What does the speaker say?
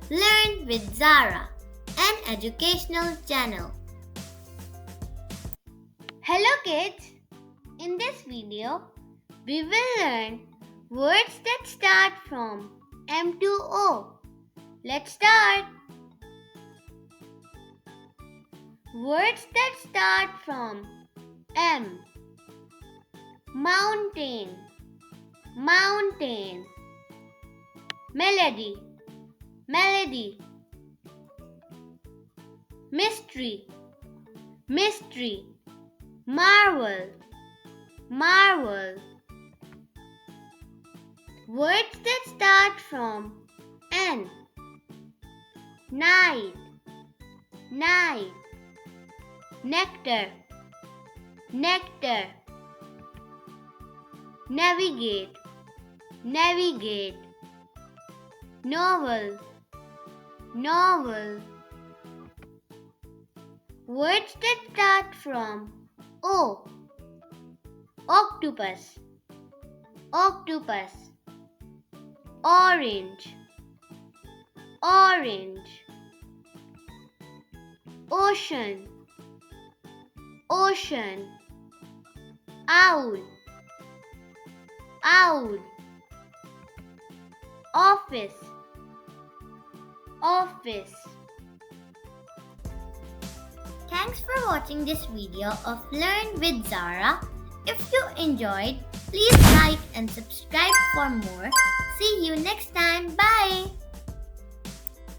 Learn with Zara, an educational channel. Hello kids! In this video, we will learn words that start from M to O. Let's start! Words that start from M. Mountain, mountain. Melody, melody. Mystery, mystery. Marvel, marvel. Words that start from N. Night, night. Nectar, nectar. Navigate, navigate. Novel, novel. Words that start from O. Octopus, octopus. Orange, orange. Ocean, ocean. Owl, owl. Office, office. Thanks for watching this video of Learn with Zara. If you enjoyed, please like and subscribe for more. See you next time. Bye.